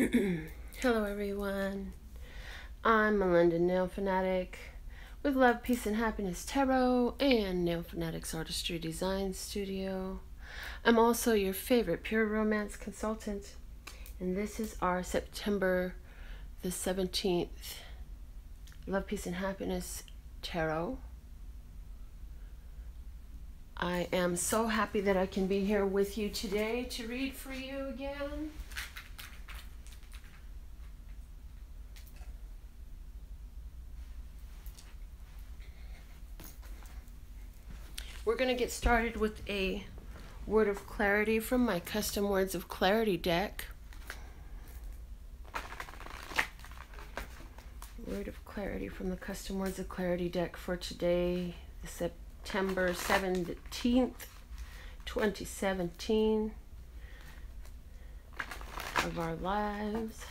Hello everyone, I'm Melinda NailFanatic with Love, Peace, and Happiness Tarot and NailFanatic's Artistry Design Studio. I'm also your favorite pure romance consultant, and this is our September the 17th Love, Peace, and Happiness Tarot. I am so happy that I can be here with you today to read for you again. We're going to get started with a word of clarity from my custom Words of Clarity deck. Word of clarity from the custom Words of Clarity deck for today, September 17th, 2017 of our lives.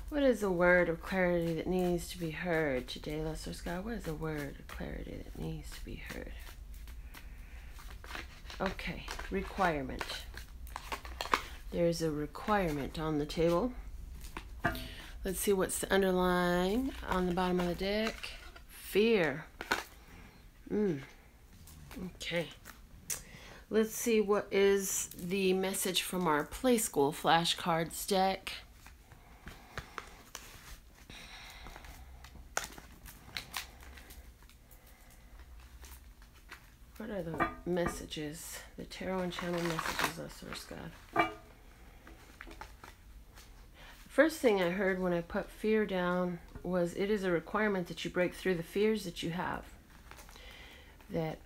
What is a word of clarity that needs to be heard today, Lesser Sky? What is a word of clarity that needs to be heard? Okay, requirement. There's a requirement on the table. Let's see what's the underlying on the bottom of the deck. Fear. Okay. Let's see what is the message from our Play School flashcards deck. What are the messages? The tarot and channel messages, Source God. First thing I heard when I put fear down was it is a requirement that you break through the fears that you have. That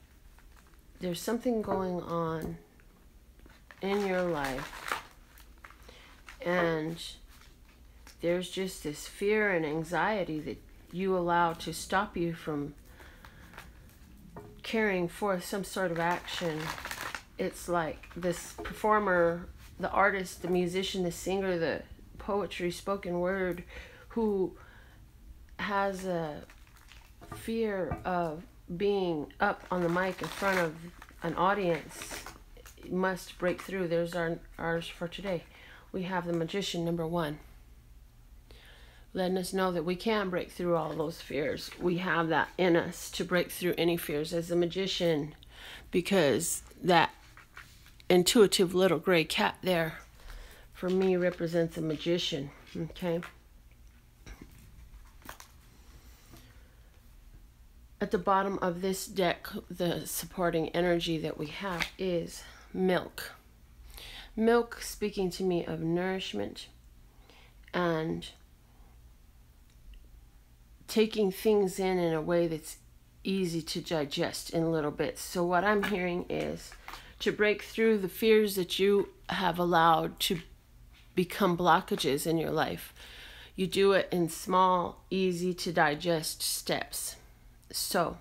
there's something going on in your life and there's just this fear and anxiety that you allow to stop you from carrying forth some sort of action. It's like this performer, the artist, the musician, the singer, the poetry, spoken word, who has a fear of being up on the mic in front of an audience must break through. There's ours for today. We have the Magician, number 1. Letting us know that we can break through all those fears. We have that in us to break through any fears as a magician, because that intuitive little gray cat there for me represents a magician. Okay. At the bottom of this deck, the supporting energy that we have is milk. Milk speaking to me of nourishment and taking things in a way that's easy to digest in little bits. So what I'm hearing is to break through the fears that you have allowed to become blockages in your life. You do it in small, easy to digest steps. So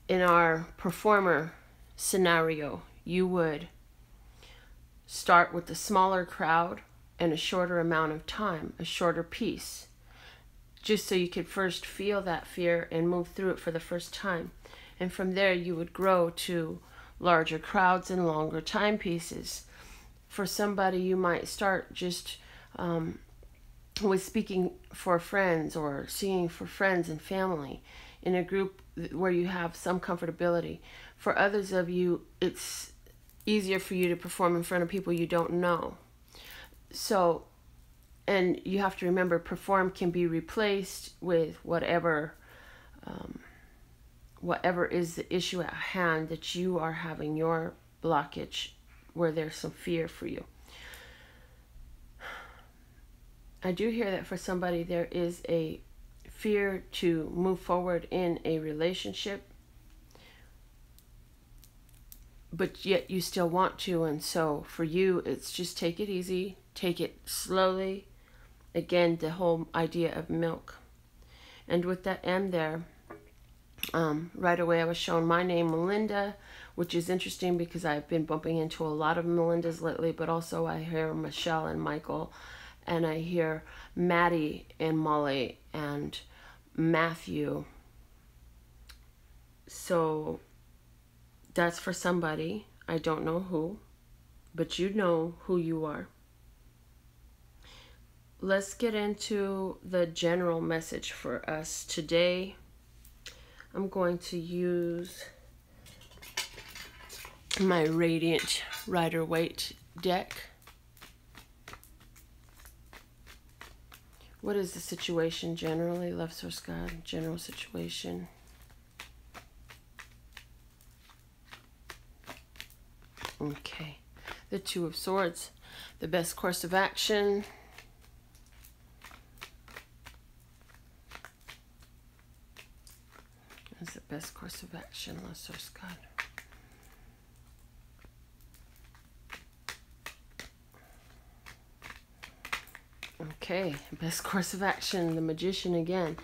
in our performer scenario, you would start with a smaller crowd and a shorter amount of time, a shorter piece, just so you could first feel that fear and move through it for the first time. And from there you would grow to larger crowds and longer time pieces. For somebody, you might start just with speaking for friends or singing for friends and family in a group where you have some comfortability. For others of you, it's easier for you to perform in front of people you don't know. So, and you have to remember, perform can be replaced with whatever is the issue at hand that you are having your blockage, where there's some fear for you. I do hear that for somebody there is a fear to move forward in a relationship, but yet you still want to, and so for you it's just take it easy, take it slowly. Again, the whole idea of milk. And with that M there, right away I was shown my name, Melinda, which is interesting because I've been bumping into a lot of Melindas lately, but also I hear Michelle and Michael, and I hear Maddie and Molly and Matthew. So that's for somebody. I don't know who. but you know who you are. Let's get into the general message for us today. I'm going to use my Radiant Rider-Waite deck. What is the situation generally? Love Source God, general situation. Okay. The Two of Swords. The best course of action. What's the best course of action? Love Source God. Okay, best course of action, the Magician again.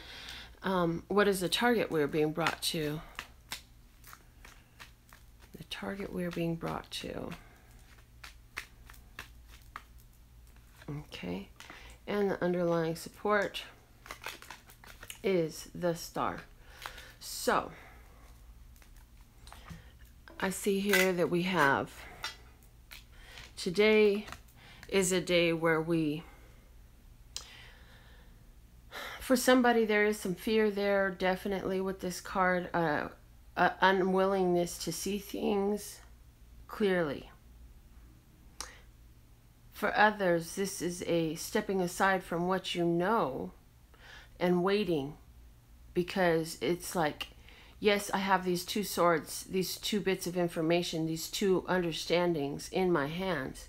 What is the target we're being brought to? The target we're being brought to. Okay, and the underlying support is the Star. So, I see here that we have, today is a day where for somebody, there is some fear there, definitely, with this card. Unwillingness to see things clearly. For others, this is a stepping aside from what you know and waiting, because it's like, yes, I have these two swords, these two bits of information, these two understandings in my hands.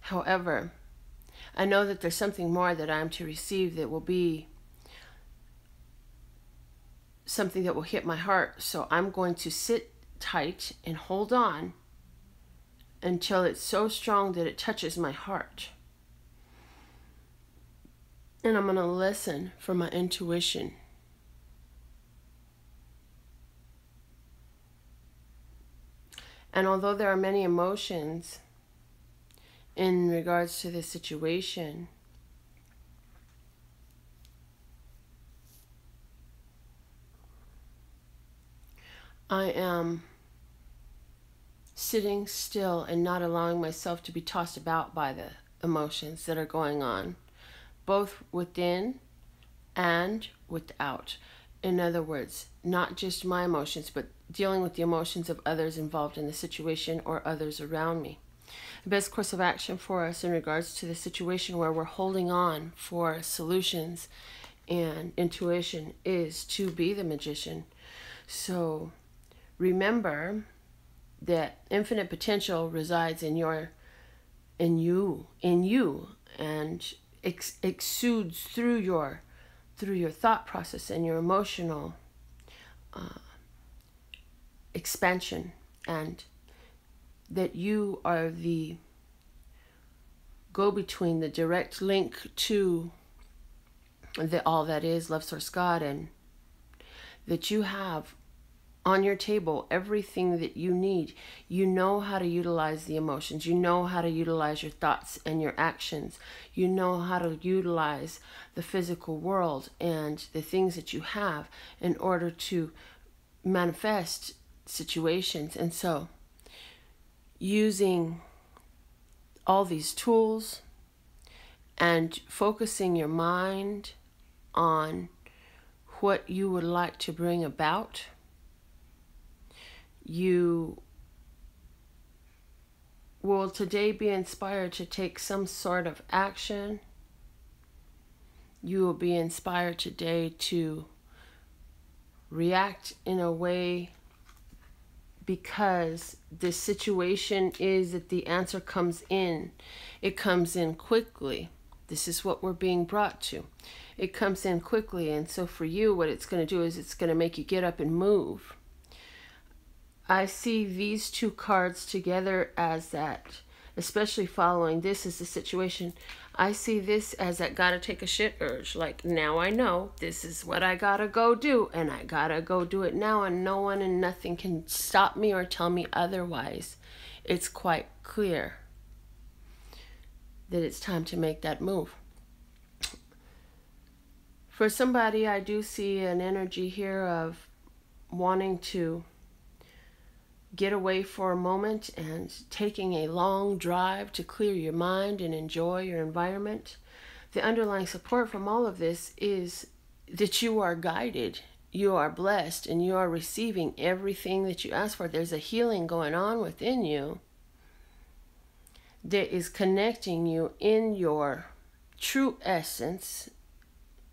However, I know that there's something more that I'm to receive that will be something that will hit my heart. So I'm going to sit tight and hold on until it's so strong that it touches my heart. And I'm going to listen for my intuition. And although there are many emotions in regards to this situation, I am sitting still and not allowing myself to be tossed about by the emotions that are going on, both within and without. In other words, not just my emotions, but dealing with the emotions of others involved in the situation or others around me. The best course of action for us in regards to the situation where we're holding on for solutions and intuition is to be the Magician. So remember that infinite potential resides in you, and exudes through your thought process and your emotional expansion, and that you are the go-between, the direct link to all that is Love Source God, and that you have on your table everything that you need. You know how to utilize the emotions. You know how to utilize your thoughts and your actions. You know how to utilize the physical world and the things that you have in order to manifest situations. And so, using all these tools and focusing your mind on what you would like to bring about, you will today be inspired to take some sort of action. You will be inspired today to react in a way, because the situation is that the answer comes in. It comes in quickly. This is what we're being brought to. It comes in quickly, and so for you, what it's going to do is it's going to make you get up and move. I see these two cards together as that, especially following this is the situation. I see this as that gotta take a shit urge. Like, now I know this is what I gotta go do, and I gotta go do it now, and no one and nothing can stop me or tell me otherwise. It's quite clear that it's time to make that move. For somebody, I do see an energy here of wanting to get away for a moment and taking a long drive to clear your mind and enjoy your environment. The underlying support from all of this is that you are guided, you are blessed, and you are receiving everything that you ask for. There's a healing going on within you that is connecting you in your true essence,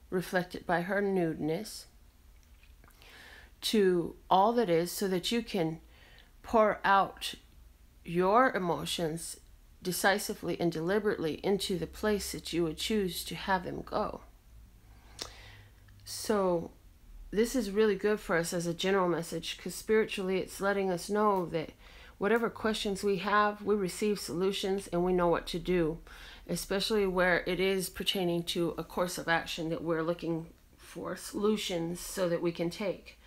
reflected by her nudeness, to all that is, so that you can pour out your emotions decisively and deliberately into the place that you would choose to have them go. So this is really good for us as a general message, because spiritually it's letting us know that whatever questions we have, we receive solutions and we know what to do, especially where it is pertaining to a course of action that we're looking for solutions so that we can take.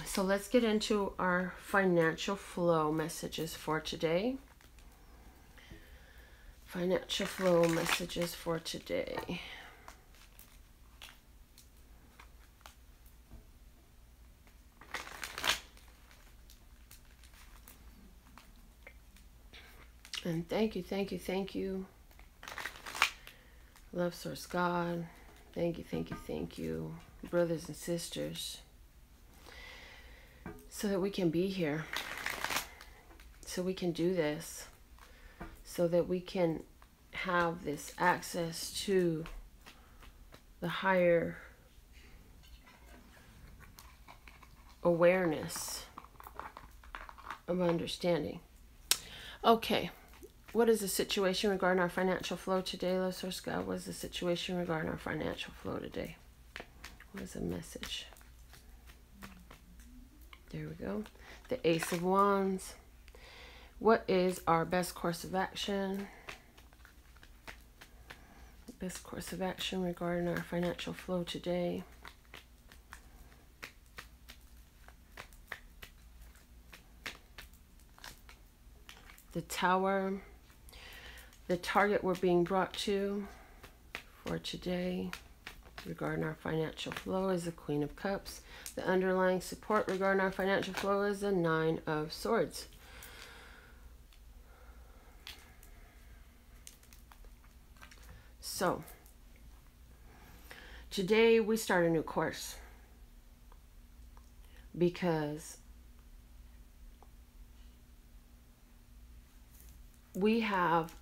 So let's get into our financial flow messages for today. Financial flow messages for today. And thank you, thank you, thank you. Love Source God. Thank you, thank you, thank you. Brothers and sisters. So that we can be here. So we can do this. So that we can have this access to the higher awareness of understanding. Okay. What is the situation regarding our financial flow today, Love Source God? What is the situation regarding our financial flow today? What is the message? There we go. The Ace of Wands. What is our best course of action? Best course of action regarding our financial flow today. The Tower. The target we're being brought to for today regarding our financial flow is the Queen of Cups. The underlying support regarding our financial flow is the Nine of Swords. So, today we start a new course because we have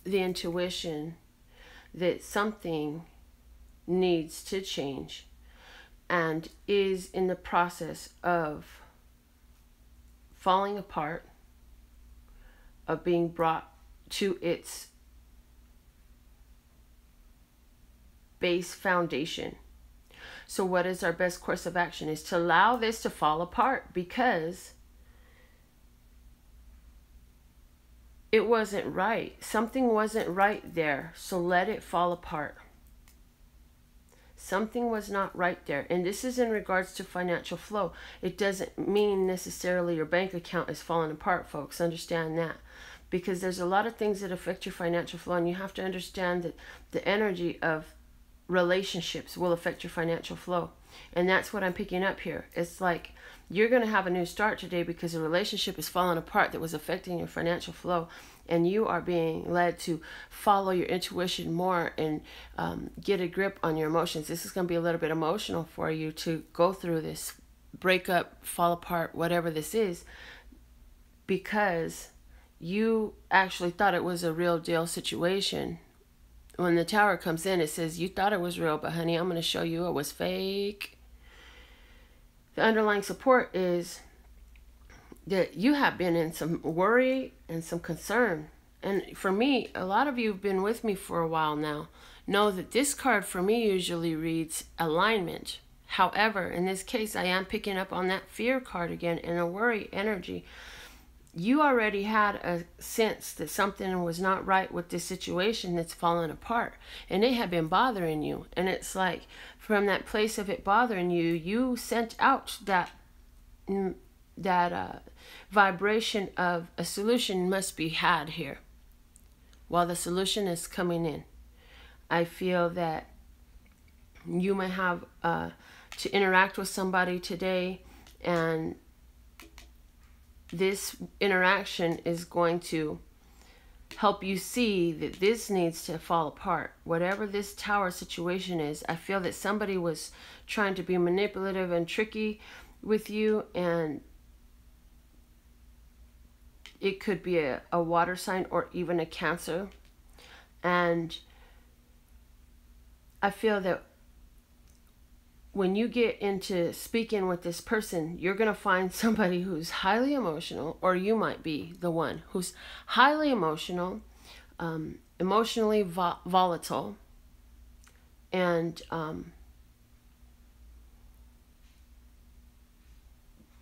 the intuition that something needs to change and is in the process of falling apart, of being brought to its base foundation. So what is our best course of action? Is to allow this to fall apart, because it wasn't right. Something wasn't right there. So let it fall apart. Something was not right there. And this is in regards to financial flow. It doesn't mean necessarily your bank account is falling apart, folks. Understand that. Because there's a lot of things that affect your financial flow. And you have to understand that the energy of relationships will affect your financial flow. And that's what I'm picking up here. It's like you're going to have a new start today because a relationship is falling apart that was affecting your financial flow, and you are being led to follow your intuition more and get a grip on your emotions. This is going to be a little bit emotional for you to go through this breakup, fall apart, whatever this is, because you actually thought it was a real deal situation. When the Tower comes in, it says, you thought it was real, but honey, I'm going to show you it was fake. The underlying support is that you have been in some worry and some concern. And for me, a lot of you have been with me for a while now. Know that this card for me usually reads alignment. However, in this case, I am picking up on that fear card again and a worry energy. You already had a sense that something was not right with this situation that's fallen apart, and it had been bothering you. And it's like, from that place of it bothering you, you sent out that vibration of a solution must be had here. While the solution is coming in, I feel that you may have to interact with somebody today, and this interaction is going to help you see that this needs to fall apart. Whatever this tower situation is, I feel that somebody was trying to be manipulative and tricky with you, and it could be a water sign or even a Cancer. And I feel that when you get into speaking with this person, you're going to find somebody who's highly emotional, or you might be the one who's highly emotional, emotionally volatile, and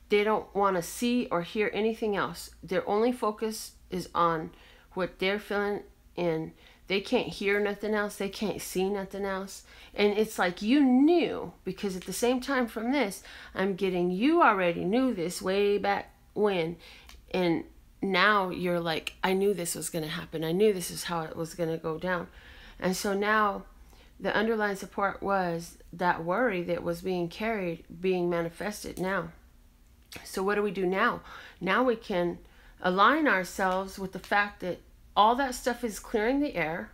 they don't want to see or hear anything else. Their only focus is on what they're feeling, and they can't hear nothing else. They can't see nothing else. And it's like you knew, because at the same time from this, I'm getting you already knew this way back when. And now you're like, I knew this was going to happen. I knew this is how it was going to go down. And so now the underlying support was that worry that was being carried, being manifested now. So what do we do now? Now we can align ourselves with the fact that all that stuff is clearing the air,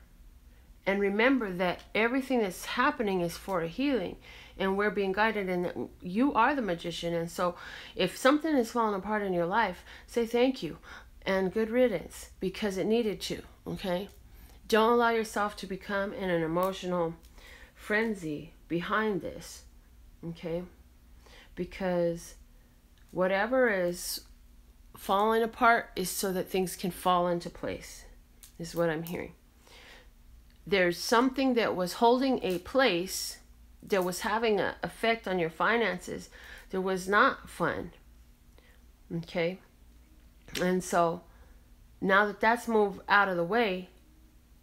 and remember that everything that's happening is for a healing, and we're being guided, and that you are the magician. And so if something is falling apart in your life, say thank you and good riddance, because it needed to. Okay, don't allow yourself to become in an emotional frenzy behind this. Okay, because whatever is falling apart is so that things can fall into place, is what I'm hearing. There's something that was holding a place, that was having an effect on your finances, that was not fun. Okay? And so now that that's moved out of the way,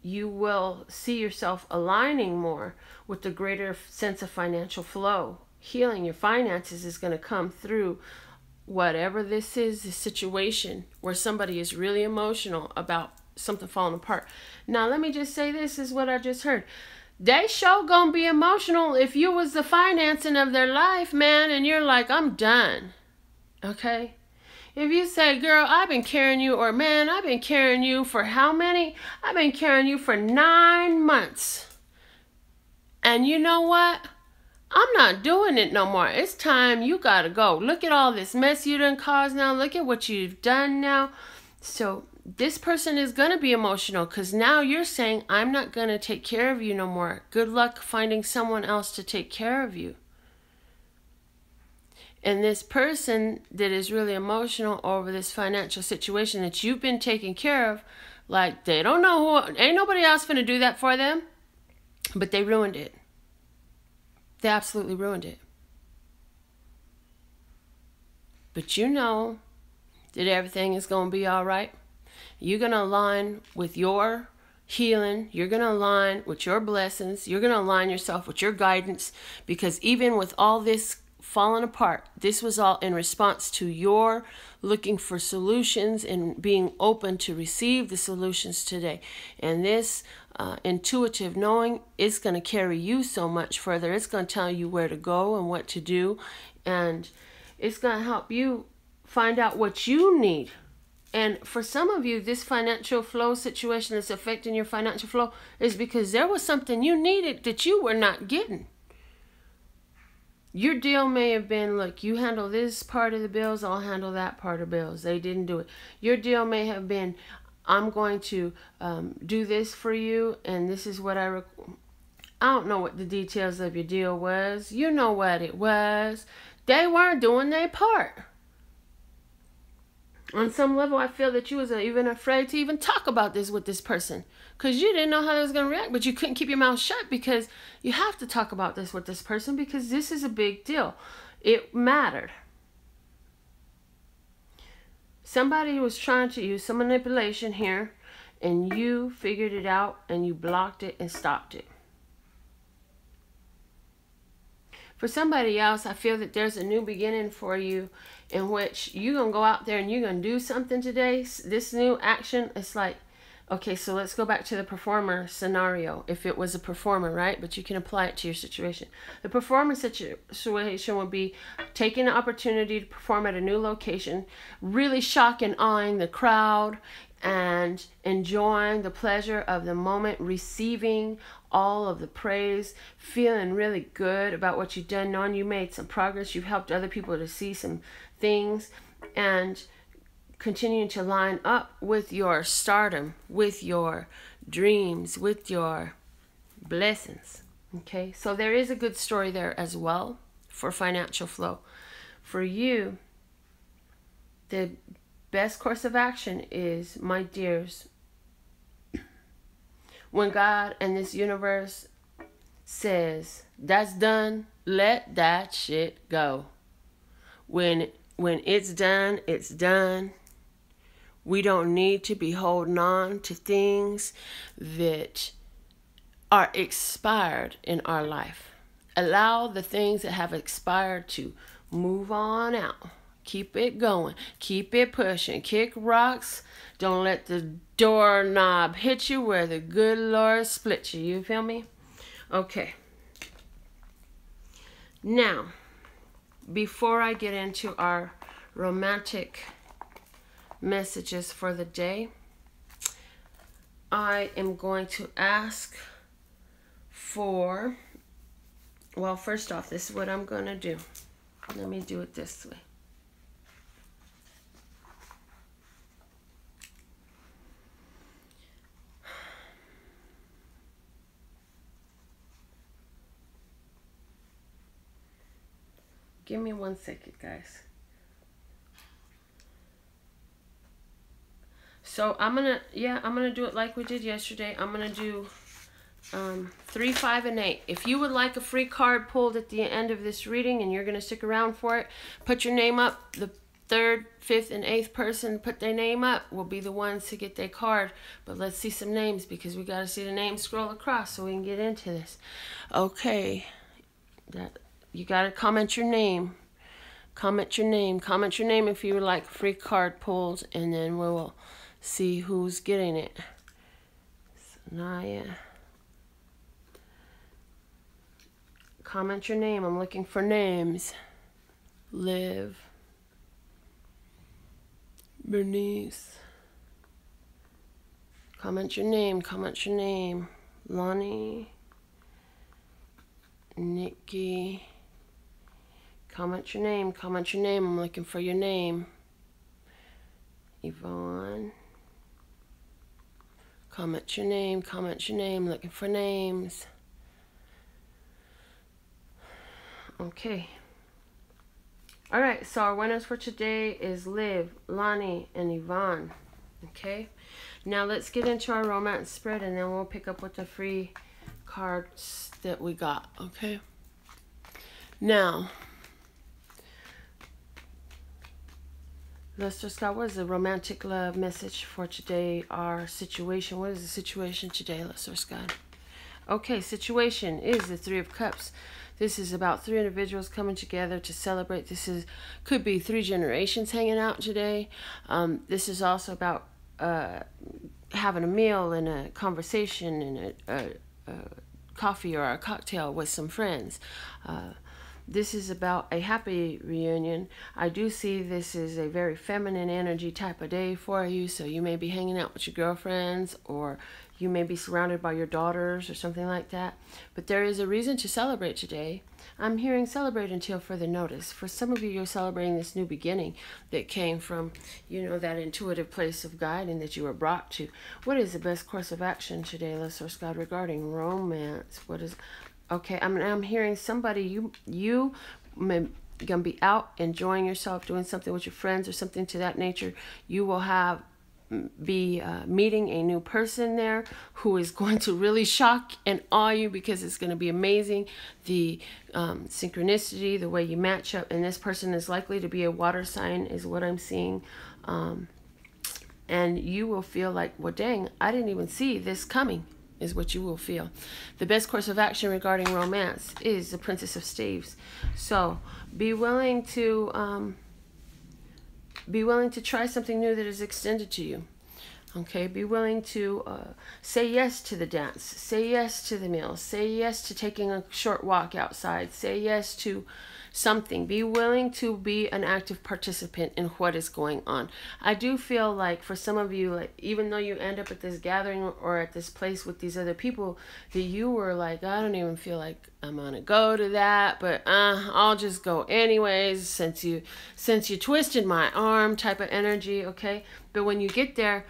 you will see yourself aligning more with the greater sense of financial flow. Healing your finances is going to come through whatever this is, the situation where somebody is really emotional about something falling apart. Now, let me just say, this is what I just heard. They sure gonna be emotional if you was the financing of their life, man, and you're like, I'm done. Okay? If you say, girl, I've been carrying you, or man, I've been carrying you for how many? I've been carrying you for 9 months. And you know what? I'm not doing it no more. It's time you gotta go. Look at all this mess you done caused now. Look at what you've done now. So this person is going to be emotional, because now you're saying, I'm not going to take care of you no more. Good luck finding someone else to take care of you. And this person that is really emotional over this financial situation that you've been taking care of, like, they don't know who, ain't nobody else going to do that for them, but they ruined it. They absolutely ruined it. But you know that everything is going to be all right. You're going to align with your healing. You're going to align with your blessings. You're going to align yourself with your guidance, because even with all this falling apart, this was all in response to your looking for solutions and being open to receive the solutions today. And this intuitive knowing is going to carry you so much further. It's going to tell you where to go and what to do. And it's going to help you find out what you need. And for some of you, this financial flow situation that's affecting your financial flow is because there was something you needed that you were not getting. Your deal may have been, look, you handle this part of the bills, I'll handle that part of bills. They didn't do it. Your deal may have been, I'm going to do this for you, and this is what I don't know what the details of your deal was. You know what it was. They weren't doing their part. On some level, I feel that you was even afraid to even talk about this with this person, because you didn't know how they was going to react, but you couldn't keep your mouth shut, because you have to talk about this with this person, because this is a big deal. It mattered. Somebody was trying to use some manipulation here, and you figured it out, and you blocked it and stopped it. For somebody else, I feel that there's a new beginning for you, in which you're going to go out there and you're going to do something today. This new action, it's like, Okay, so let's go back to the performer scenario. If it was a performer, right? But you can apply it to your situation. The performer situation would be taking the opportunity to perform at a new location, really shock and awing the crowd, and enjoying the pleasure of the moment, receiving all of the praise, feeling really good about what you've done, knowing you made some progress, you've helped other people to see some things, and continuing to line up with your stardom, with your dreams, with your blessings. Okay, so there is a good story there as well for financial flow. For you, the best course of action is, my dears, when God and this universe says, that's done, let that shit go. When it's done, it's done. We don't need to be holding on to things that are expired in our life. Allow the things that have expired to move on out. Keep it going. Keep it pushing. Kick rocks. Don't let the doorknob hit you where the good Lord split you. You feel me? Okay. Now, before I get into our romantic messages for the day, I am going to ask for, well, first off, this is what I'm going to do. Let me do it this way. Give me 1 second, guys. So I'm gonna do it like we did yesterday. I'm gonna do 3, 5, and 8. If you would like a free card pulled at the end of this reading and you're gonna stick around for it, put your name up. The 3rd, 5th, and 8th person put their name up will be the ones to get their card. But let's see some names, because we gotta see the names scroll across so we can get into this. Okay, you gotta comment your name. Comment your name. Comment your name if you would like a free card pulled, and then we will see who's getting it. Sanaya. Comment your name. I'm looking for names. Liv. Bernice. Comment your name. Comment your name. Lonnie. Nikki. Comment your name. Comment your name. I'm looking for your name. Yvonne. Comment your name. Comment your name. Looking for names. Okay. All right. So our winners for today is Liv, Lonnie, and Yvonne. Okay. Now let's get into our romance spread, and then we'll pick up with the free cards that we got. Okay. Now, Lester Scott, what is the romantic love message for today? Our situation. What is the situation today, Lester Scott? Okay, situation is the 3 of Cups. This is about 3 individuals coming together to celebrate. Could be 3 generations hanging out today. This is also about having a meal and a conversation and a coffee or a cocktail with some friends. This is about a happy reunion. I do see this is a very feminine energy type of day for you. So you may be hanging out with your girlfriends, or you may be surrounded by your daughters or something like that. But there is a reason to celebrate today. I'm hearing celebrate until further notice. For some of you, you're celebrating this new beginning that came from, that intuitive place of guiding that you were brought to. What is the best course of action today, Lesser Scott, regarding romance? Okay, I'm hearing somebody, you may gonna be out enjoying yourself, doing something with your friends or something to that nature. You will be meeting a new person there who is going to really shock and awe you, because it's going to be amazing. The synchronicity, the way you match up, and this person is likely to be a water sign is what I'm seeing. And you will feel like, well, dang, I didn't even see this coming, is what you will feel. The best course of action regarding romance is the Princess of Staves. So be willing to try something new that is extended to you. Okay, be willing to say yes to the dance, say yes to the meal, say yes to taking a short walk outside, say yes to something. Be willing to be an active participant in what is going on. I do feel like for some of you, like even though you end up at this gathering or at this place with these other people, that you were like, I don't even feel like I'm gonna go to that, but I'll just go anyways since you twisted my arm type of energy. Okay, but when you get there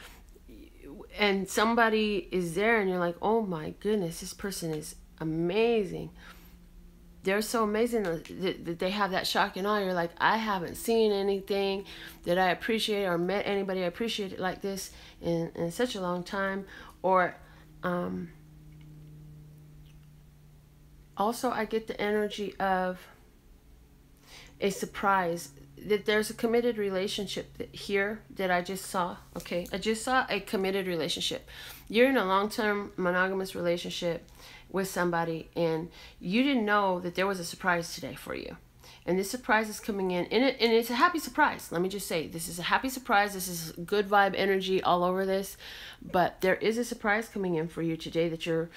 and somebody is there and you're like, oh my goodness, this person is amazing, they're so amazing that they have that shock and awe. You're like, I haven't seen anything that I appreciate or met anybody I appreciate it like this in such a long time. Or also I get the energy of a surprise, that there's a committed relationship that I just saw. Okay, I just saw a committed relationship. You're in a long-term monogamous relationship with somebody, and you didn't know that there was a surprise today for you. And this surprise is coming in, and it's a happy surprise. Let me just say, this is a happy surprise. This is good vibe energy all over this. But there is a surprise coming in for you today that your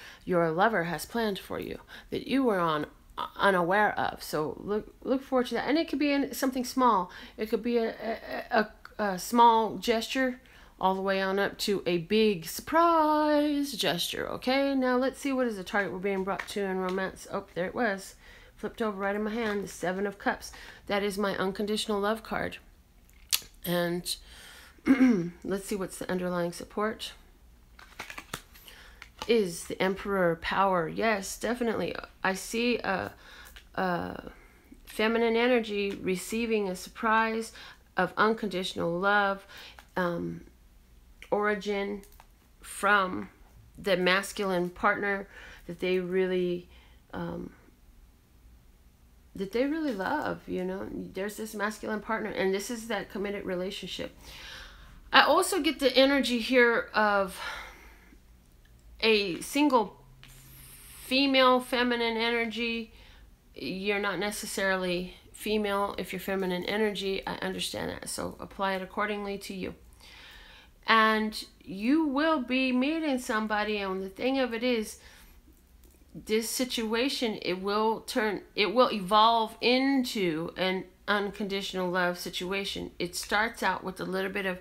lover has planned for you, that you were unaware of. So look forward to that. And it could be something small. It could be a small gesture all the way on up to a big surprise gesture. Okay, now let's see, what is the target we're being brought to in romance. Oh, there it was, flipped over right in my hand, the 7 of Cups. That is my unconditional love card. And let's see what's the underlying support. Is the Emperor, power. Yes, definitely. I see a feminine energy receiving a surprise of unconditional love, origin from the masculine partner that they really love. You know, there's this masculine partner, and this is that committed relationship. I also get the energy here of a single female feminine energy. You're not necessarily female if you're feminine energy. I understand that, so apply it accordingly to you. And you will be meeting somebody, and the thing of it is, this situation, it will evolve into an unconditional love situation. It starts out with a little bit of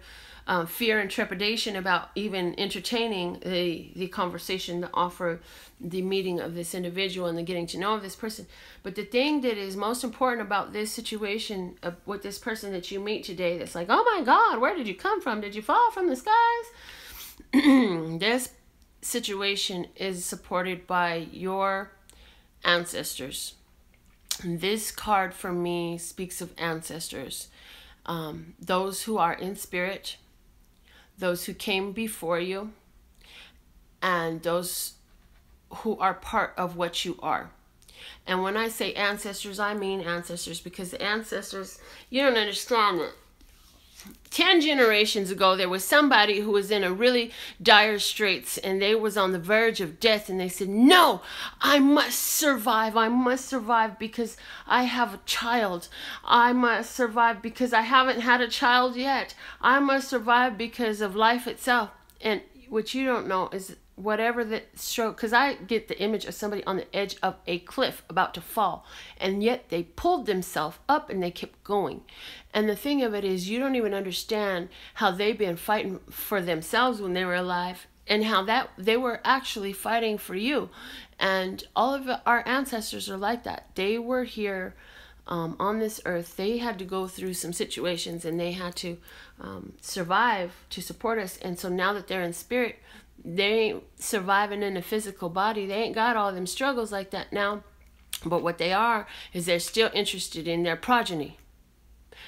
fear and trepidation about even entertaining the conversation, the offer, the meeting of this individual and the getting to know of this person. But the thing that is most important about this situation with this person that you meet today, that's like, oh my God, where did you come from? Did you fall from the skies? This situation is supported by your ancestors. This card for me speaks of ancestors, those who are in spirit, those who came before you, and those who are part of what you are. And when I say ancestors, I mean ancestors, because the ancestors, you don't understand it. 10 generations ago, there was somebody who was in a really dire straits, and they was on the verge of death, and they said, no, I must survive. I must survive because I have a child. I must survive because I haven't had a child yet. I must survive because of life itself. And what you don't know is whatever the stroke, because I get the image of somebody on the edge of a cliff about to fall, and yet they pulled themselves up and they kept going. And the thing of it is, you don't even understand how they've been fighting for themselves when they were alive, and how that they were actually fighting for you. And all of our ancestors are like that. They were here on this earth. They had to go through some situations, and they had to survive to support us. And so now that they're in spirit, they ain't surviving in a physical body. They ain't got all them struggles like that now. But what they are is they're still interested in their progeny.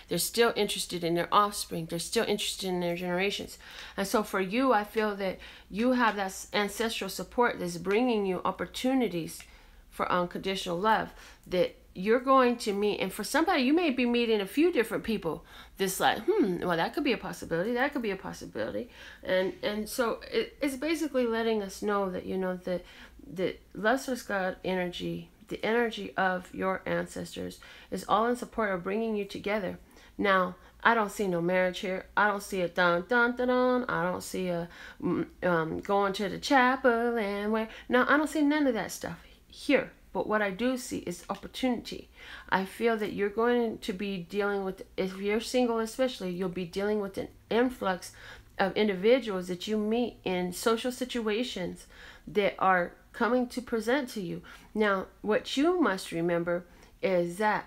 They're still interested in their offspring. They're still interested in their generations. And so for you, I feel that you have that ancestral support that's bringing you opportunities for unconditional love that you're going to meet. And for somebody, you may be meeting a few different people that's like, well, that could be a possibility. That could be a possibility. And so it's basically letting us know that, you know, that Love Source God energy, the energy of your ancestors, is all in support of bringing you together. Now, I don't see no marriage here. I don't see a dun dun dun dun. I don't see a going to the chapel and where. No, I don't see none of that stuff here. But what I do see is opportunity. I feel that you're going to be dealing with, if you're single especially, you'll be dealing with an influx of individuals that you meet in social situations that are coming to present to you. Now, what you must remember is that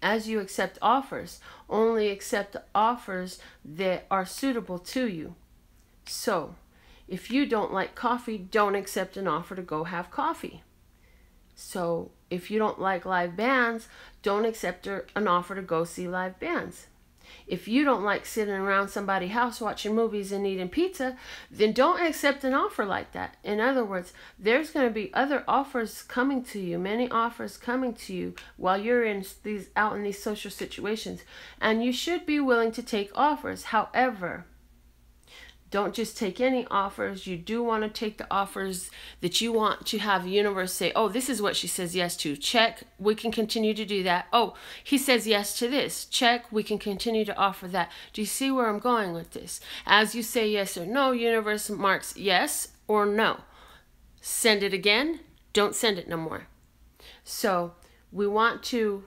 as you accept offers, only accept offers that are suitable to you. So, if you don't like coffee, don't accept an offer to go have coffee. So, if you don't like live bands, don't accept an offer to go see live bands. If you don't like sitting around somebody's house watching movies and eating pizza, then don't accept an offer like that. In other words, there's going to be other offers coming to you, many offers coming to you while you're out in these social situations. And you should be willing to take offers. However, don't just take any offers. You do want to take the offers that you want to have the universe say, oh, this is what she says yes to. Check. We can continue to do that. Oh, he says yes to this. Check. We can continue to offer that. Do you see where I'm going with this? As you say yes or no, universe marks yes or no. Send it again. Don't send it no more. So we want to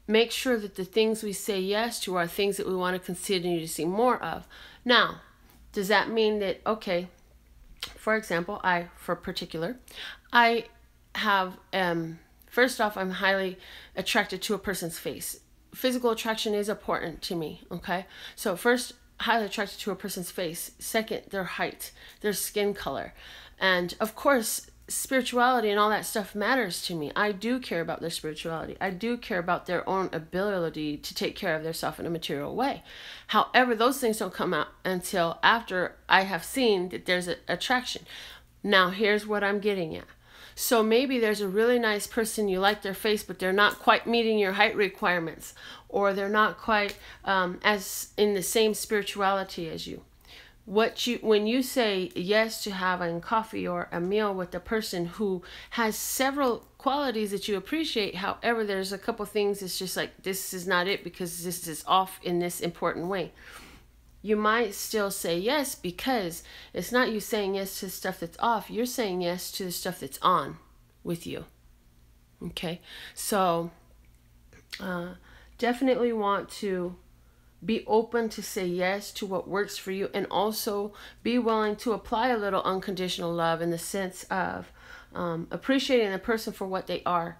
make sure that the things we say yes to are things that we want to continue to see more of. Now, does that mean that, okay, for example, I have, first off, I'm highly attracted to a person's face. Physical attraction is important to me, okay? So first, highly attracted to a person's face. Second, their height, their skin color. And of course, spirituality and all that stuff matters to me. I do care about their spirituality. I do care about their own ability to take care of themselves in a material way. However, those things don't come out until after I have seen that there's an attraction. Now, here's what I'm getting at. So maybe there's a really nice person, you like their face, but they're not quite meeting your height requirements, or they're not quite as in the same spirituality as you. When you say yes to having coffee or a meal with a person who has several qualities that you appreciate, however, there's a couple things it's just like, this is not it because this is off in this important way. You might still say yes because it's not you saying yes to stuff that's off. You're saying yes to the stuff that's on with you. Okay, so definitely want to be open to say yes to what works for you, and also be willing to apply a little unconditional love in the sense of appreciating the person for what they are.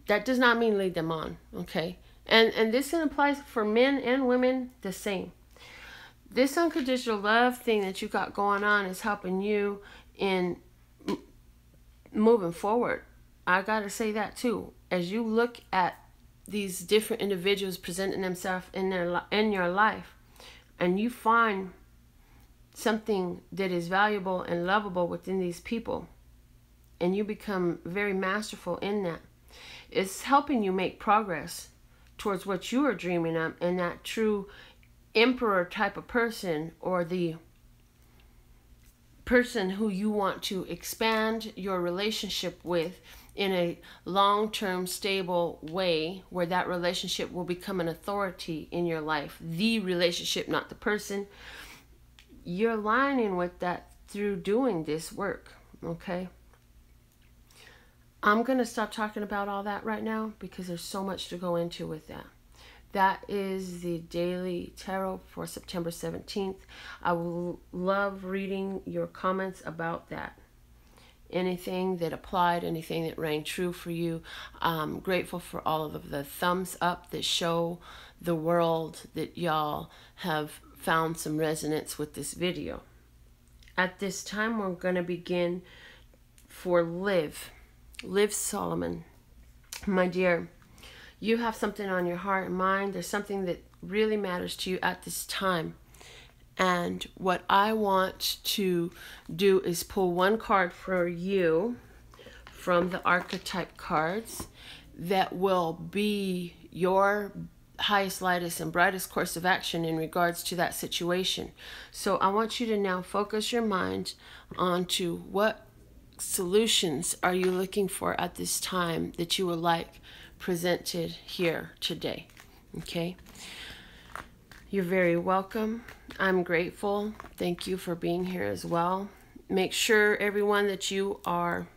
That does not mean lead them on, okay? And this applies for men and women the same. This unconditional love thing that you got going on is helping you in moving forward. I gotta say that too. As you look at these different individuals presenting themselves in your life, and you find something that is valuable and lovable within these people, and you become very masterful in that, it's helping you make progress towards what you are dreaming of, and that true emperor type of person, or the person who you want to expand your relationship with in a long-term stable way, where that relationship will become an authority in your life. The relationship, not the person. You're aligning with that through doing this work, okay? I'm going to stop talking about all that right now because there's so much to go into with that. That is the daily tarot for September 17th. I will love reading your comments about that. Anything that applied, anything that rang true for you. I'm grateful for all of the thumbs up that show the world that y'all have found some resonance with this video. At this time, we're going to begin for Liv Solomon. My dear, you have something on your heart and mind. There's something that really matters to you at this time. And what I want to do is pull one card for you from the archetype cards that will be your highest, lightest, and brightest course of action in regards to that situation. So I want you to now focus your mind onto what solutions are you looking for at this time that you would like presented here today. Okay? You're very welcome. I'm grateful. Thank you for being here as well. Make sure, everyone, that you are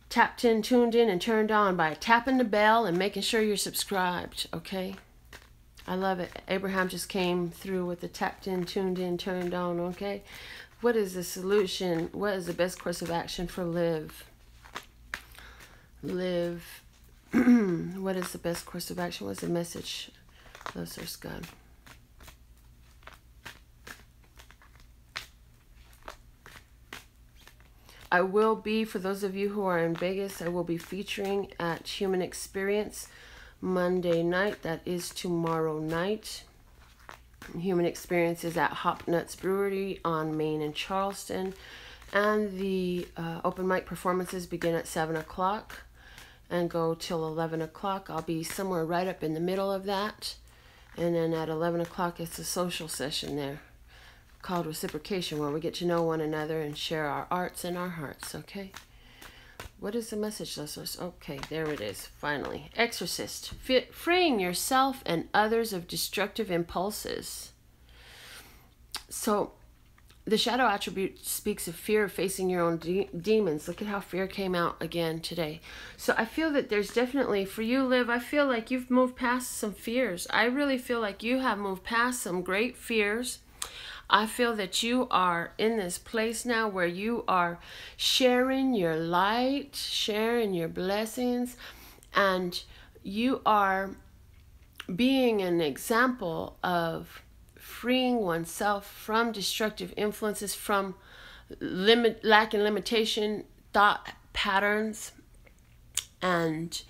tapped in, tuned in, and turned on by tapping the bell and making sure you're subscribed, okay? I love it. Abraham just came through with the tapped in, tuned in, turned on, okay? What is the solution? What is the best course of action for Liv? Liv. What is the best course of action? What's the message? Love Source God. I will be, for those of you who are in Vegas, I will be featuring at Human Experience Monday night. That is tomorrow night. Human Experience is at Hop Nuts Brewery on Main and Charleston. And the open mic performances begin at 7 o'clock and go till 11 o'clock. I'll be somewhere right up in the middle of that. And then at 11 o'clock, it's a social session there called Reciprocation, where we get to know one another and share our arts and our hearts, okay? What is the message, listeners? Okay, there it is, finally. Exorcist, freeing yourself and others of destructive impulses. So, the shadow attribute speaks of fear of facing your own demons. Look at how fear came out again today. So I feel that there's definitely, for you, Liv, I feel like you've moved past some fears. I really feel like you have moved past some great fears. I feel that you are in this place now where you are sharing your light, sharing your blessings, and you are being an example of freeing oneself from destructive influences, from lack and limitation, thought patterns, and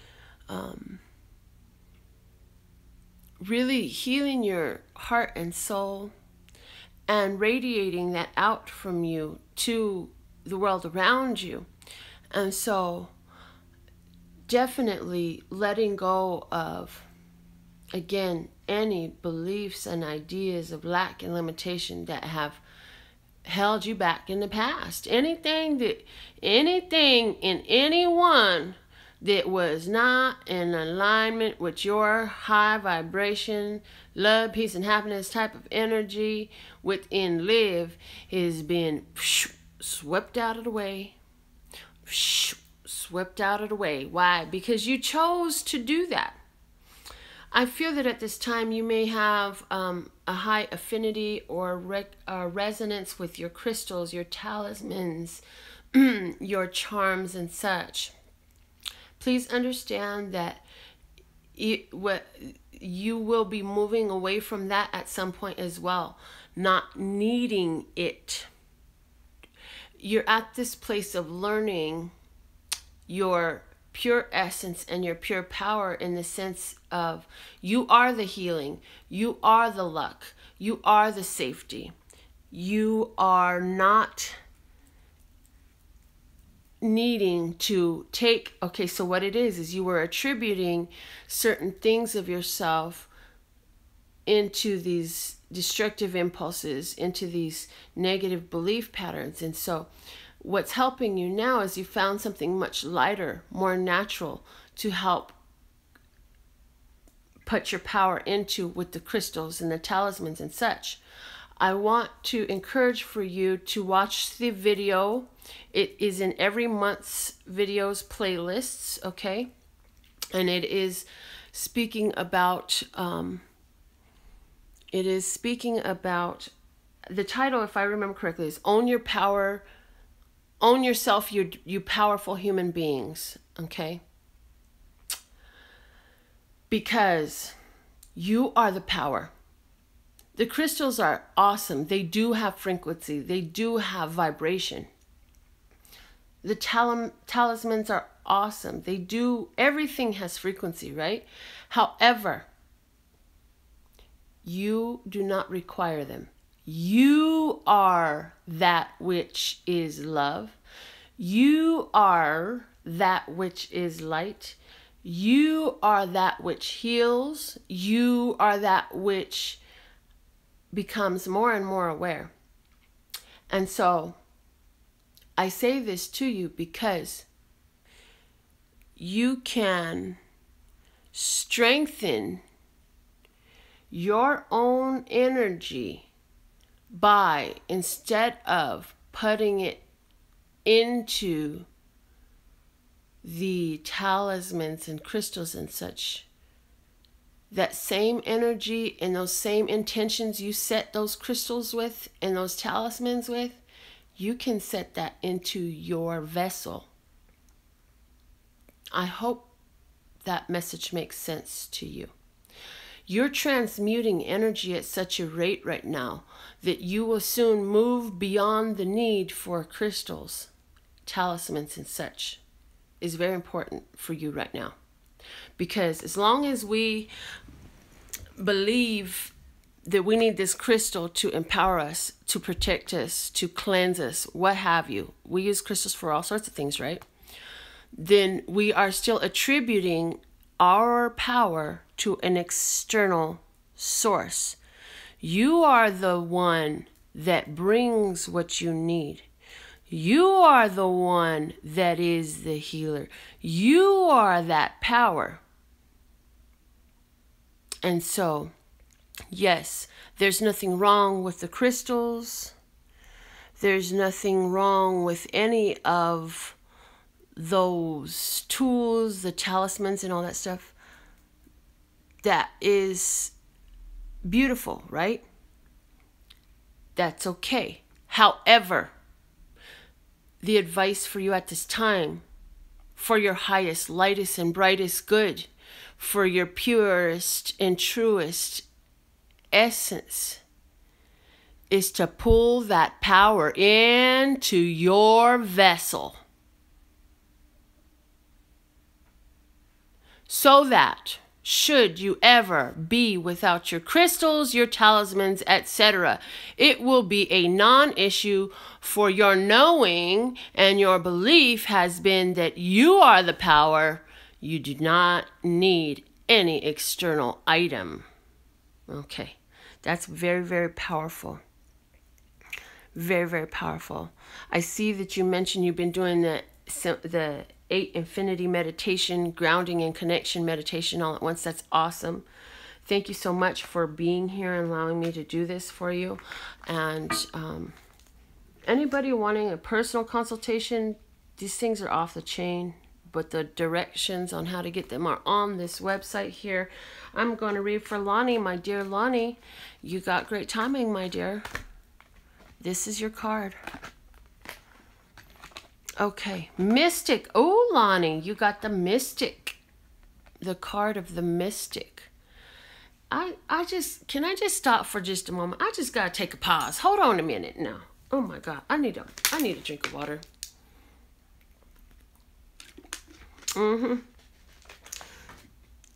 really healing your heart and soul and radiating that out from you to the world around you. And so definitely letting go of, again, any beliefs and ideas of lack and limitation that have held you back in the past. Anything in anyone that was not in alignment with your high vibration, love, peace, and happiness type of energy within Liv has been swept out of the way. Swept out of the way. Why? Because you chose to do that. I feel that at this time you may have a high affinity or resonance with your crystals, your talismans, your charms and such. Please understand that you will be moving away from that at some point as well, not needing it. You're at this place of learning your pure essence and your pure power, in the sense of you are the healing, you are the luck, you are the safety. You are not needing to take, okay, so what it is you were attributing certain things of yourself into these destructive impulses, into these negative belief patterns. And so what's helping you now is you found something much lighter, more natural to help put your power into with the crystals and the talismans and such. I want to encourage for you to watch the video. It is in every month's videos playlists, okay? And it is speaking about, the title, if I remember correctly, is Own Your Power, Own Yourself, you Powerful Human Beings, okay? Because you are the power. The crystals are awesome. They do have frequency. They do have vibration. The talismans are awesome. They do, everything has frequency, right? However, you do not require them. You are that which is love. You are that which is light. You are that which heals. You are that which becomes more and more aware. And so I say this to you because you can strengthen your own energy by, instead of putting it into the talismans and crystals and such, that same energy and those same intentions you set those crystals with and those talismans with, you can set that into your vessel. I hope that message makes sense to you. You're transmuting energy at such a rate right now that you will soon move beyond the need for crystals, talismans, and such. Is very important for you right now. Because as long as we believe that we need this crystal to empower us, to protect us, to cleanse us, what have you. We use crystals for all sorts of things, right? Then we are still attributing our power to an external source. You are the one that brings what you need. You are the one that is the healer. You are that power. And so, yes, there's nothing wrong with the crystals. There's nothing wrong with any of those tools, the talismans and all that stuff. That is beautiful, right? That's okay. However, the advice for you at this time, for your highest, lightest, and brightest good, for your purest and truest essence, is to pull that power into your vessel. So that, should you ever be without your crystals, your talismans, etc., it will be a non-issue, for your knowing and your belief has been that you are the power. You do not need any external item. Okay, that's very, very powerful. Very, very powerful. I see that you mentioned you've been doing the 8 infinity meditation, grounding and connection meditation all at once. That's awesome. Thank you so much for being here and allowing me to do this for you. And anybody wanting a personal consultation, these things are off the chain, but the directions on how to get them are on this website here. I'm going to read for Lonnie. My dear Lonnie, you got great timing, my dear. This is your card. Okay, Mystic. Oh, Lonnie, you got the Mystic. The card of the Mystic. Can I just stop for just a moment? I just gotta take a pause. Hold on a minute now. Oh my God, I need a drink of water.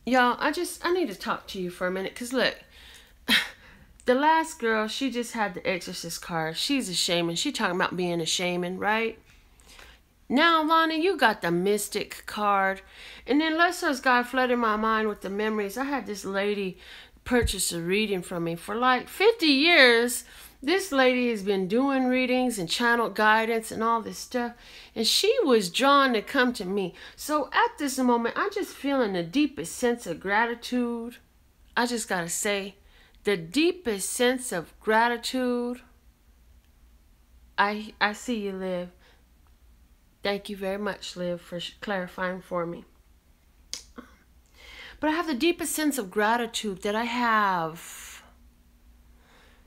Y'all, I need to talk to you for a minute, because look, the last girl, she just had the Exorcist card. She's a shaman. She talking about being a shaman, right? Now, Lonnie, you got the Mystic card. And then Lester's got flooded my mind with the memories. I had this lady purchase a reading from me for like 50 years. This lady has been doing readings and channel guidance and all this stuff. And she was drawn to come to me. So at this moment, I'm just feeling the deepest sense of gratitude. I just got to say, the deepest sense of gratitude. I see you, Liv. Thank you very much, Liv, for clarifying for me. But I have the deepest sense of gratitude that I have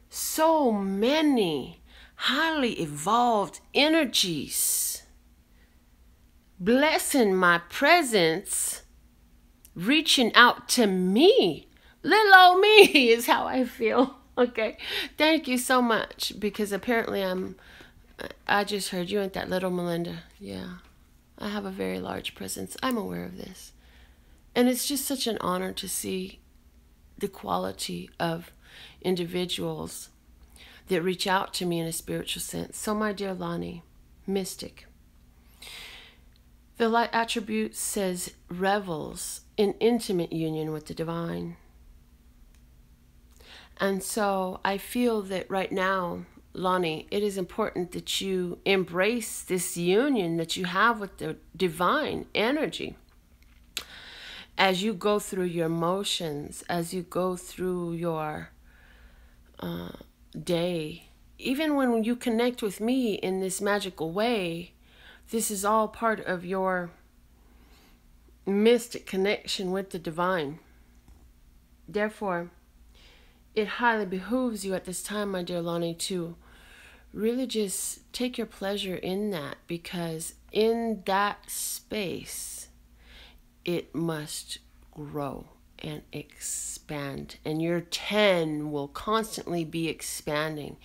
so many highly evolved energies blessing my presence, reaching out to me. Little old me is how I feel. Okay. Thank you so much, because apparently I just heard you ain't that little Melinda. Yeah. I have a very large presence. I'm aware of this. And it's just such an honor to see the quality of individuals that reach out to me in a spiritual sense. So, my dear Lonnie, Mystic, the light attribute says revels in intimate union with the divine. And so I feel that right now, Lonnie, it is important that you embrace this union that you have with the divine energy. as you go through your motions, as you go through your day, even when you connect with me in this magical way, this is all part of your mystic connection with the divine. Therefore, it highly behooves you at this time, my dear Lonnie, to really just take your pleasure in that, because in that space, it must grow and expand, and your 10 will constantly be expanding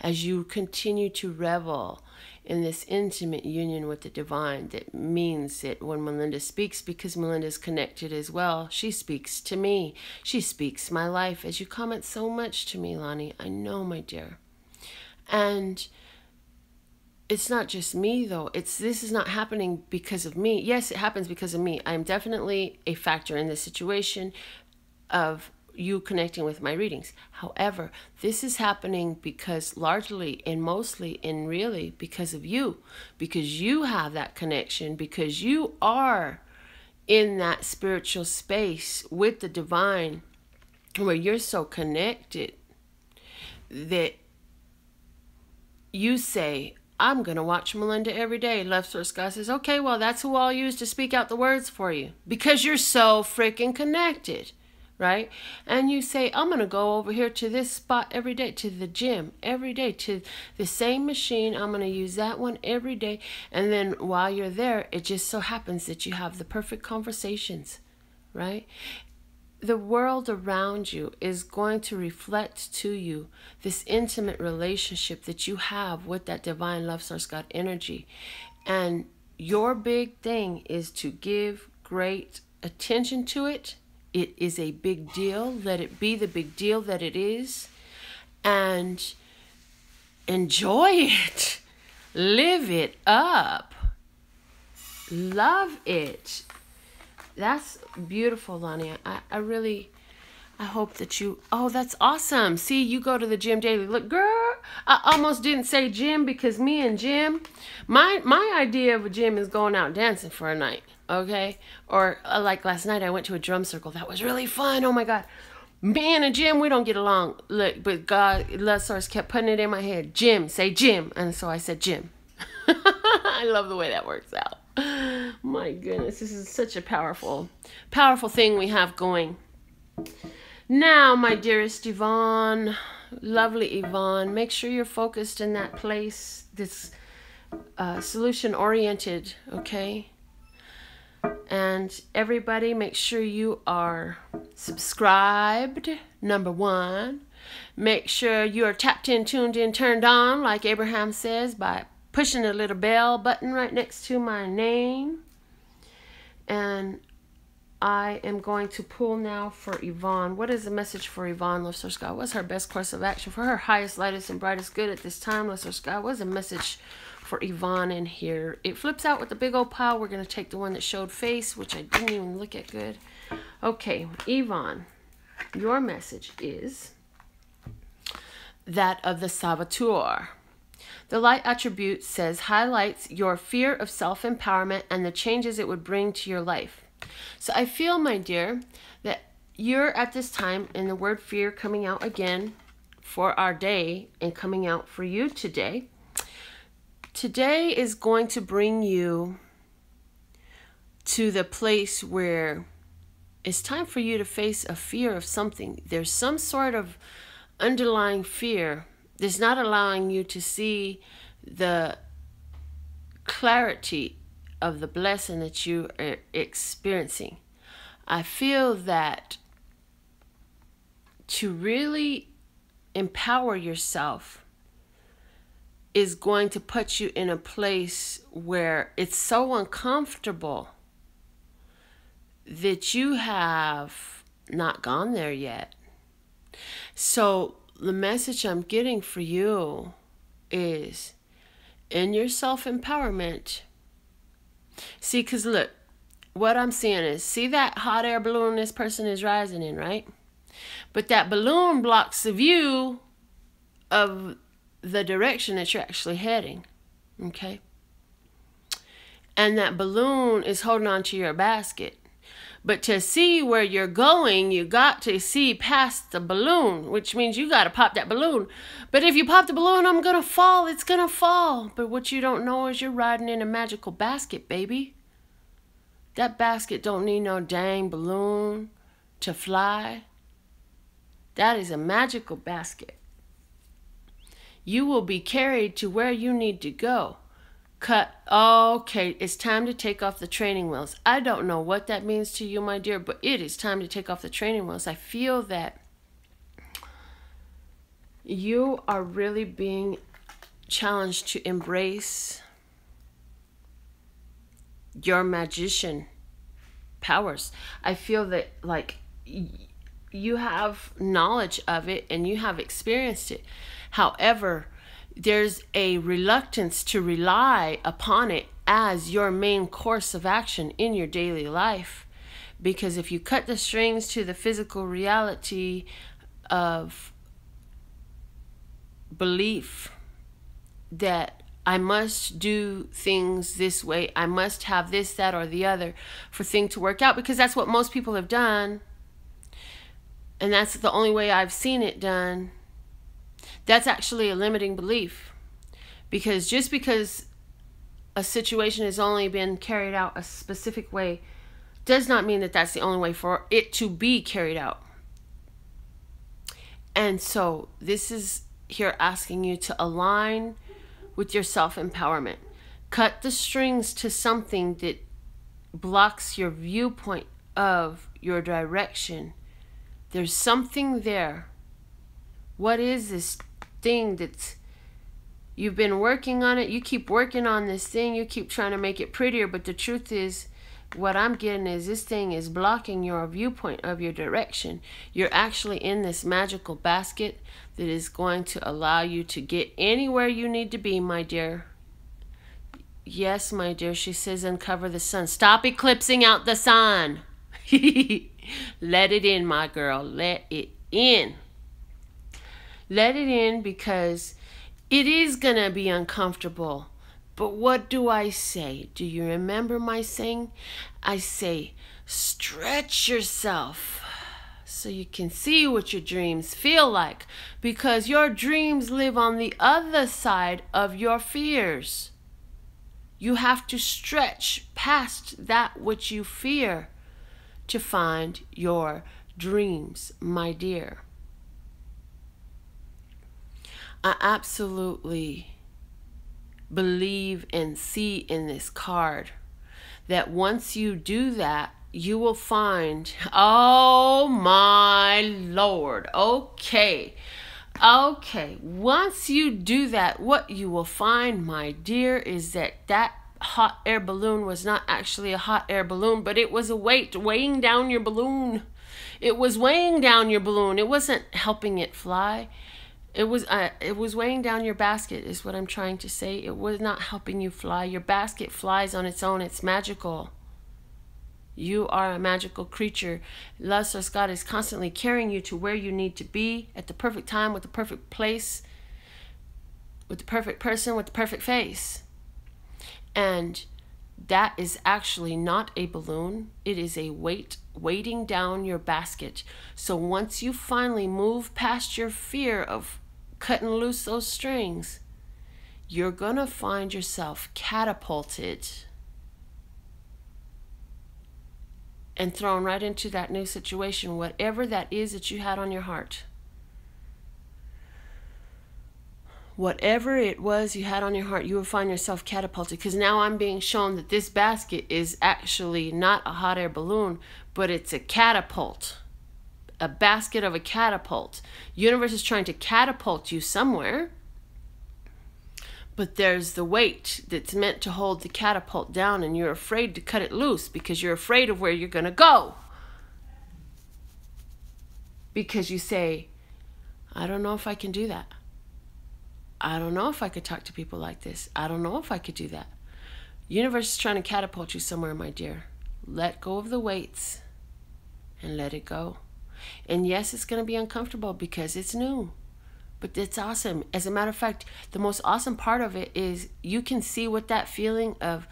as you continue to revel in this intimate union with the divine. That means that when Melinda speaks, because Melinda is connected as well, she speaks to me, she speaks my life, as you comment so much to me, Lonnie. I know, my dear. And it's not just me, though. This is not happening because of me. Yes, it happens because of me. I am definitely a factor in this situation of you connecting with my readings. However, this is happening because largely and mostly and really because of you. Because you have that connection. Because you are in that spiritual space with the divine where you're so connected that you say, I'm going to watch Melinda every day. Left Source God says, okay, well, that's who I'll use to speak out the words for you. Because you're so freaking connected, right? And you say, I'm going to go over here to this spot every day, to the gym every day, to the same machine. I'm going to use that one every day. And then while you're there, it just so happens that you have the perfect conversations, right? The world around you is going to reflect to you this intimate relationship that you have with that divine love source God energy. And your big thing is to give great attention to it. It is a big deal. Let it be the big deal that it is. And enjoy it. Live it up. Love it. That's beautiful, Lonnie. I hope that you, oh, that's awesome. See, you go to the gym daily. Look, girl, I almost didn't say gym because me and Jim, my idea of a gym is going out dancing for a night, okay? Or like last night, I went to a drum circle. That was really fun. Oh my God. Me and a Jim, we don't get along. Look, but God, Love Source kept putting it in my head. Jim, say Jim. And so I said Jim. I love the way that works out. My goodness, this is such a powerful thing we have going. Now, my dearest Yvonne, lovely Yvonne, make sure you're focused in that place, this solution-oriented, okay? And everybody, make sure you are subscribed, number 1. Make sure you are tapped in, tuned in, turned on, like Abraham says, by pushing the little bell button right next to my name. And I am going to pull now for Yvonne. What is the message for Yvonne, Love Source God? What's her best course of action for her highest, lightest, and brightest good at this time, Love Source God? What's the message for Yvonne in here? It flips out with the big old pile. We're going to take the one that showed face, which I didn't even look at good. Okay, Yvonne, your message is that of the Saboteur. The light attribute says highlights your fear of self-empowerment and the changes it would bring to your life. So I feel, my dear, that you're at this time, and the word fear coming out again for our day and coming out for you today. Today is going to bring you to the place where it's time for you to face a fear of something. There's some sort of underlying fear that's not allowing you to see the clarity of the blessing that you are experiencing. I feel that to really empower yourself is going to put you in a place where it's so uncomfortable that you have not gone there yet. So the message I'm getting for you is in your self-empowerment. See, because look, what I'm seeing is, see that hot air balloon this person is rising in, right? But that balloon blocks the view of the direction that you're actually heading, okay? And that balloon is holding on to your basket. But to see where you're going, you got to see past the balloon, which means you got to pop that balloon. But if you pop the balloon, I'm going to fall. It's going to fall. But what you don't know is you're riding in a magical basket, baby. That basket don't need no dang balloon to fly. That is a magical basket. You will be carried to where you need to go. Okay, it's time to take off the training wheels. I don't know what that means to you, my dear, but it is time to take off the training wheels. I feel that you are really being challenged to embrace your magician powers. I feel that like you have knowledge of it and you have experienced it. However, there's a reluctance to rely upon it as your main course of action in your daily life. Because if you cut the strings to the physical reality of belief that I must do things this way, I must have this, that, or the other for things to work out, because that's what most people have done. And that's the only way I've seen it done. That's actually a limiting belief, because just because a situation has only been carried out a specific way does not mean that that's the only way for it to be carried out. And so this is here asking you to align with your self-empowerment. Cut the strings to something that blocks your viewpoint of your direction. There's something there. What is this thing that's, you've been working on it, you keep working on this thing, you keep trying to make it prettier, but the truth is, what I'm getting is this thing is blocking your viewpoint of your direction. You're actually in this magical basket that is going to allow you to get anywhere you need to be, my dear. Yes, my dear, she says, uncover the sun. Stop eclipsing out the sun. Let it in, my girl. Let it in. Let it in, because it is going to be uncomfortable. But what do I say? Do you remember my saying? I say, stretch yourself so you can see what your dreams feel like, because your dreams live on the other side of your fears. You have to stretch past that which you fear to find your dreams, my dear. I absolutely believe and see in this card that once you do that, you will find, oh my Lord, okay, once you do that, what you will find, my dear, is that that hot air balloon was not actually a hot air balloon, but it was a weight weighing down your balloon. It was weighing down your balloon. It wasn't helping it fly. It was weighing down your basket, is what I'm trying to say. It was not helping you fly. Your basket flies on its own. It's magical. You are a magical creature. Love Source God is constantly carrying you to where you need to be at the perfect time, with the perfect place, with the perfect person, with the perfect face. And that is actually not a balloon. It is a weight weighting down your basket. So once you finally move past your fear of cutting loose those strings, you're gonna find yourself catapulted and thrown right into that new situation, whatever that is that you had on your heart. Whatever it was you had on your heart, you will find yourself catapulted, because now I'm being shown that this basket is actually not a hot air balloon, but it's a catapult. A basket of a catapult. Universe is trying to catapult you somewhere, but there's the weight that's meant to hold the catapult down, and you're afraid to cut it loose because you're afraid of where you're going to go. Because you say, I don't know if I can do that. I don't know if I could talk to people like this. I don't know if I could do that. Universe is trying to catapult you somewhere, my dear. Let go of the weights and let it go. And yes, it's going to be uncomfortable because it's new, but it's awesome. As a matter of fact, the most awesome part of it is you can see what that feeling of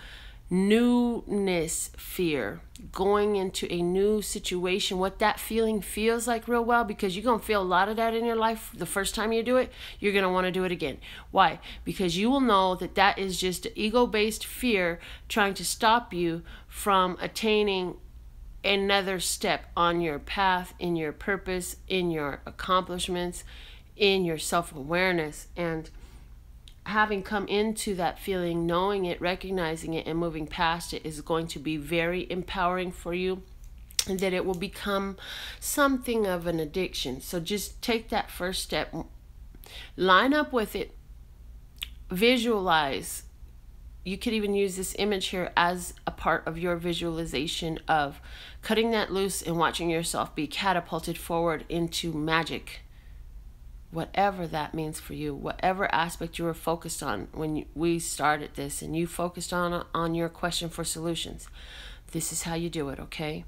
newness fear, going into a new situation, what that feeling feels like real well, because you're going to feel a lot of that in your life. The first time you do it, you're going to want to do it again. Why? Because you will know that that is just ego-based fear trying to stop you from attaining another step on your path, in your purpose, in your accomplishments, in your self-awareness. And having come into that feeling, knowing it, recognizing it, and moving past it is going to be very empowering for you, and that it will become something of an addiction. So just take that first step, line up with it, visualize. You could even use this image here as a part of your visualization of cutting that loose and watching yourself be catapulted forward into magic. Whatever that means for you, whatever aspect you were focused on when we started this, and you focused on your question for solutions, this is how you do it, okay?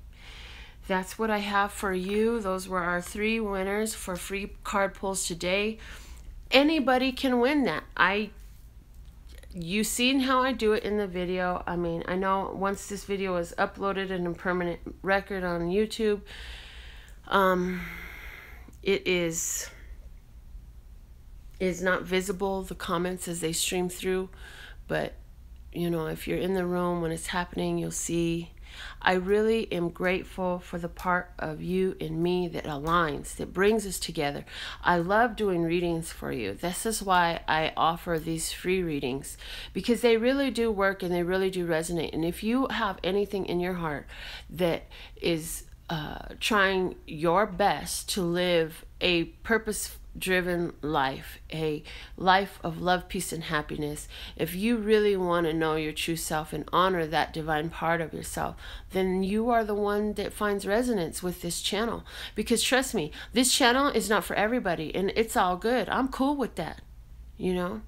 That's what I have for you. Those were our 3 winners for free card pulls today. Anybody can win that. You seen how I do it in the video. I mean, I know once this video is uploaded in a permanent record on YouTube, it is not visible, the comments as they stream through, but you know, if you're in the room when it's happening, you'll see. I really am grateful for the part of you and me that aligns, that brings us together. I love doing readings for you. This is why I offer these free readings, because they really do work and they really do resonate. And if you have anything in your heart that is trying your best to live a purpose-driven life, a life of love, peace, and happiness, if you really want to know your true self and honor that divine part of yourself, then you are the one that finds resonance with this channel. Because trust me, this channel is not for everybody, and it's all good. I'm cool with that, you know.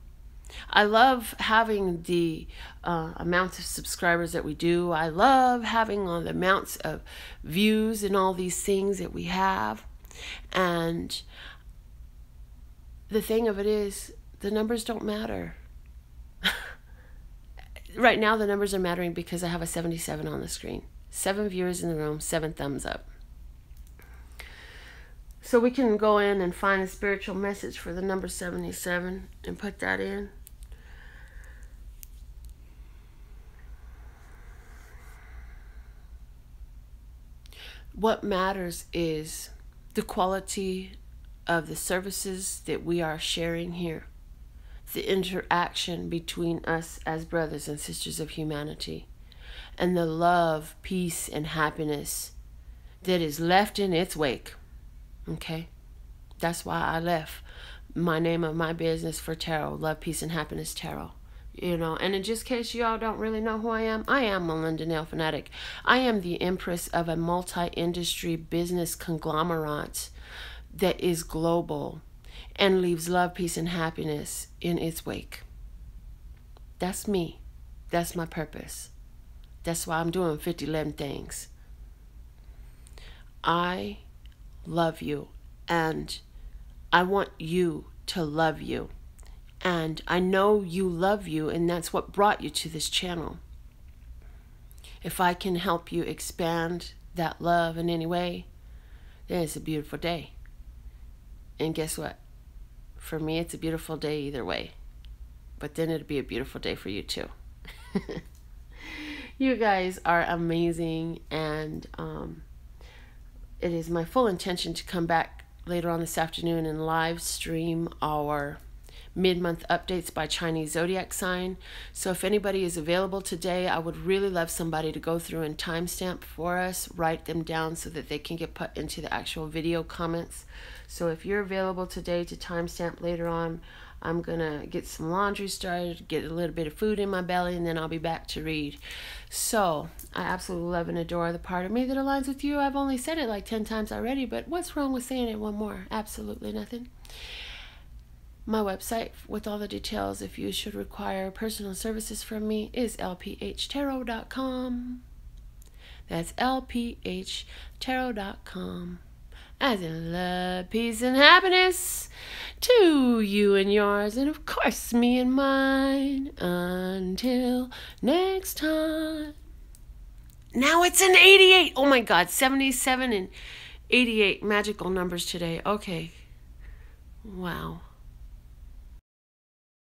I love having the amounts of subscribers that we do. I love having all the amounts of views and all these things that we have. And the thing of it is, the numbers don't matter. Right now, the numbers are mattering because I have a 77 on the screen. 7 viewers in the room, 7 thumbs up. So we can go in and find a spiritual message for the number 77 and put that in. What matters is the quality of the services that we are sharing here, the interaction between us as brothers and sisters of humanity, and the love, peace, and happiness that is left in its wake. Okay? That's why I left my name of my business for tarot, Love, Peace, and Happiness Tarot. You know, and in just case y'all don't really know who I am Melinda NailFanatic. I am the empress of a multi-industry business conglomerate that is global and leaves love, peace, and happiness in its wake. That's me. That's my purpose. That's why I'm doing 5011 things. I love you, and I want you to love you. And I know you love you, and that's what brought you to this channel. If I can help you expand that love in any way, then it's a beautiful day. And guess what? For me, it's a beautiful day either way. But then it'll be a beautiful day for you too. You guys are amazing, and it is my full intention to come back later on this afternoon and live stream our mid-month updates by Chinese zodiac sign. So if anybody is available today, I would really love somebody to go through and timestamp for us, write them down so that they can get put into the actual video comments. So if you're available today to timestamp later on, I'm gonna get some laundry started, get a little bit of food in my belly, and then I'll be back to read. So I absolutely love and adore the part of me that aligns with you. I've only said it like 10 times already, but what's wrong with saying it one more? Absolutely nothing. My website with all the details, if you should require personal services from me, is lphtarot.com. That's lphtarot.com. As in love, peace, and happiness to you and yours, and of course me and mine. Until next time. Now it's an 88. Oh my God, 77 and 88 magical numbers today. Okay. Wow.